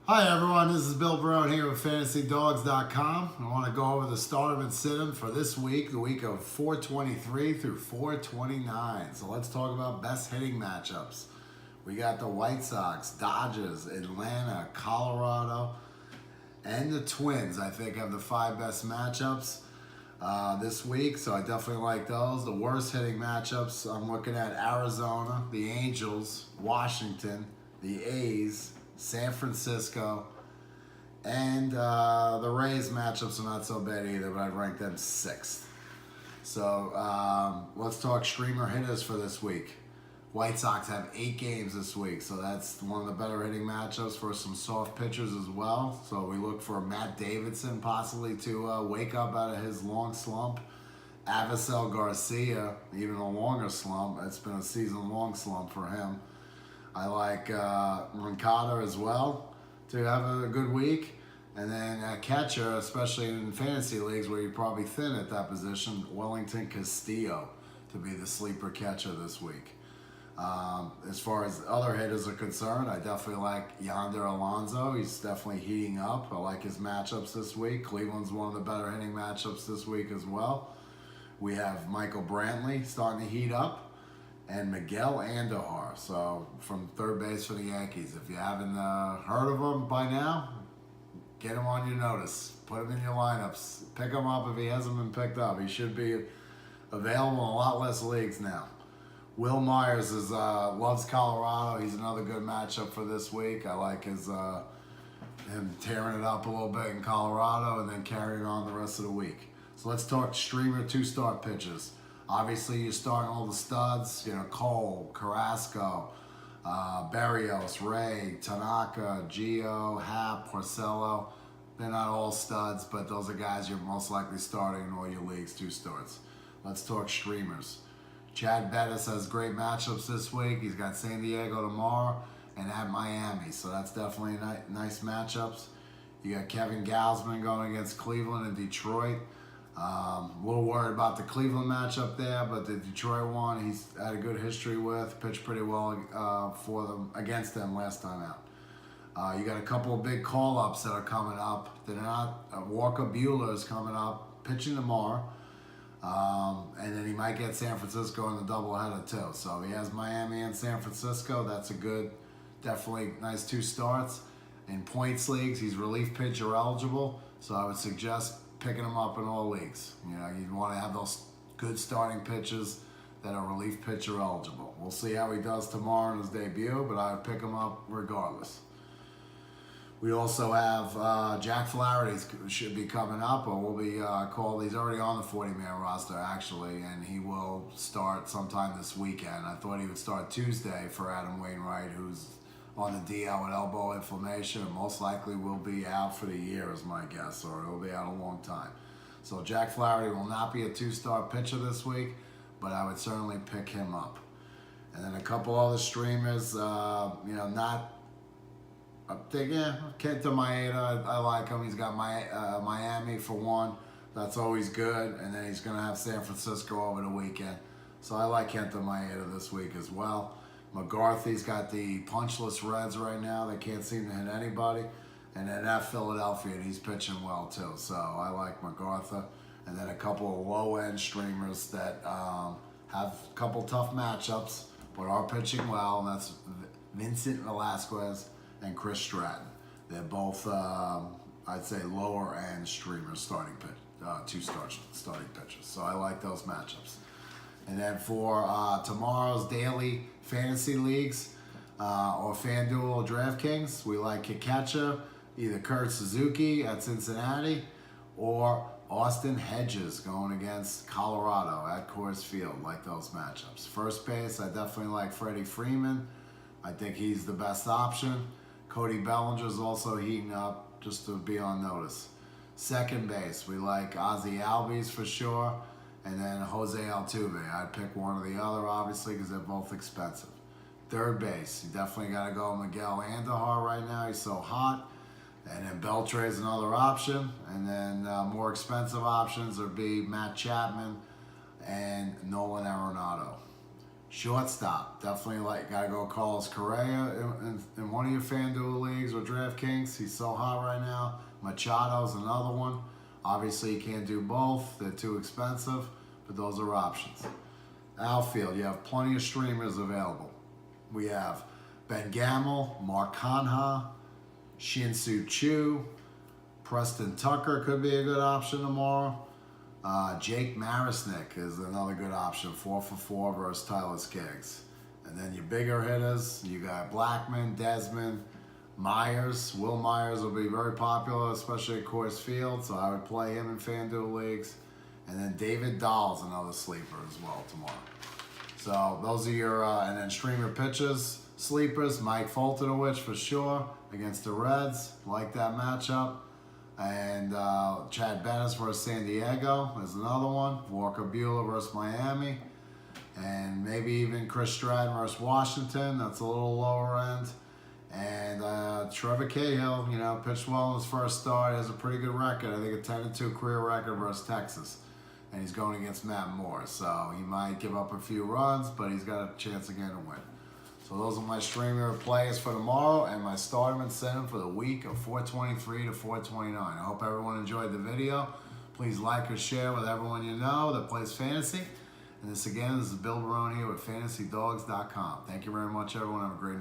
Hi everyone, this is Bill Barone here with FantasyDogs.com. I want to go over the stardom and sit-em for this week, the week of 423 through 429. So let's talk about best hitting matchups. We got the White Sox, Dodgers, Atlanta, Colorado, and the Twins, I think, have the 5 best matchups this week. So I definitely like those. The worst hitting matchups, I'm looking at Arizona, the Angels, Washington, the A's, San Francisco, and the Rays matchups are not so bad either, but I'd rank them 6th. So let's talk streamer hitters for this week. White Sox have 8 games this week, so that's one of the better hitting matchups for some soft pitchers as well. So we look for Matt Davidson possibly to wake up out of his long slump. Avisel Garcia, even a longer slump. It's been a season-long slump for him. I like Moncada as well to have a good week. And then a catcher, especially in fantasy leagues where you're probably thin at that position, Wellington Castillo to be the sleeper catcher this week. As far as other hitters are concerned, I definitely like Yonder Alonso. He's definitely heating up. I like his matchups this week. Cleveland's one of the better hitting matchups this week as well. We have Michael Brantley starting to heat up, and Miguel Andujar, so from third base for the Yankees. If you haven't heard of him by now, get him on your notice. Put him in your lineups. Pick him up if he hasn't been picked up. He should be available in a lot less leagues now. Will Myers loves Colorado. He's another good matchup for this week. I like him tearing it up a little bit in Colorado and then carrying on the rest of the week. So let's talk streamer 2-start pitchers. Obviously, you're starting all the studs, Cole, Carrasco, Berrios, Ray, Tanaka, Gio, Happ, Porcello. They're not all studs, but those are guys you're most likely starting in all your leagues, 2 starts. Let's talk streamers. Chad Bettis has great matchups this week. He's got San Diego tomorrow and at Miami, so that's definitely nice matchups. You got Kevin Gausman going against Cleveland and Detroit. A little worried about the Cleveland matchup there, but the Detroit one he's had a good history with, pitched pretty well for them against them last time out. You got a couple of big call-ups that are coming up. They're not Walker Buehler is coming up, pitching tomorrow, and then he might get San Francisco in the doubleheader too. So he has Miami and San Francisco. That's a good, definitely nice 2 starts. In points leagues, he's relief pitcher eligible, so I would suggest picking him up in all leagues. You want to have those good starting pitchers that are relief pitcher eligible. We'll see how he does tomorrow in his debut, but I would pick him up regardless. We also have Jack Flaherty should be coming up, or will be called. He's already on the 40-man roster actually, and he will start sometime this weekend. I thought he would start Tuesday for Adam Wainwright, who's on the DL with elbow inflammation, and most likely will be out for the year is my guess, or he'll be out a long time. So Jack Flaherty will not be a 2-star pitcher this week, but I would certainly pick him up. And then a couple other streamers, not up there. Kenta Maeda, I like him. He's got Miami for one. That's always good. And then he's going to have San Francisco over the weekend. So I like Kenta Maeda this week as well. McCarthy's got the punchless Reds right now. They can't seem to hit anybody. And then at Philadelphia, and he's pitching well too. So I like McCarthy. And then a couple of low-end streamers that have a couple tough matchups, but are pitching well, and that's Vincent Velasquez and Chris Stratton. They're both, I'd say, lower-end streamers starting 2-star starting pitchers. So I like those matchups. And then for tomorrow's daily fantasy leagues or FanDuel or DraftKings, we like Kikacha, either Kurt Suzuki at Cincinnati or Austin Hedges going against Colorado at Coors Field. Like those matchups. First base, I definitely like Freddie Freeman. I think he's the best option. Cody Bellinger's also heating up just to be on notice. Second base, we like Ozzie Albies for sure. And then Jose Altuve. I'd pick one or the other, obviously, because they're both expensive. Third base, you definitely got to go Miguel Andujar right now. He's so hot. And then Beltre is another option. And then more expensive options would be Matt Chapman and Nolan Arenado. Shortstop, definitely gotta go Carlos Correa in one of your FanDuel leagues or DraftKings. He's so hot right now. Machado's another one. Obviously, you can't do both. They're too expensive, but those are options. Outfield, you have plenty of streamers available. We have Ben Gamel, Mark Canha, Shin-Soo Choo, Preston Tucker could be a good option tomorrow. Jake Marisnick is another good option, 4 for 4 versus Tyler Skaggs. And then your bigger hitters, you got Blackman, Desmond, Myers. Will Myers will be very popular, especially at Coors Field, so I would play him in FanDuel leagues. And then David Dahl's another sleeper as well tomorrow. So those are your, and then streamer pitchers, sleepers, Mike Fultonowicz for sure against the Reds. Like that matchup. And Chad Bennis versus San Diego is another one. Walker Buehler versus Miami. And maybe even Chris Stratton versus Washington. That's a little lower end. And Trevor Cahill, you know, pitched well in his first start. Has a pretty good record. I think a 10-2 career record versus Texas. And he's going against Matt Moore. So he might give up a few runs, but he's got a chance again to win. So those are my streamer players for tomorrow and my starter and sit for the week of 423 to 429. I hope everyone enjoyed the video. Please like or share with everyone you know that plays fantasy. And this is Bill Barone here with fantasydogs.com. Thank you very much, everyone. Have a great night.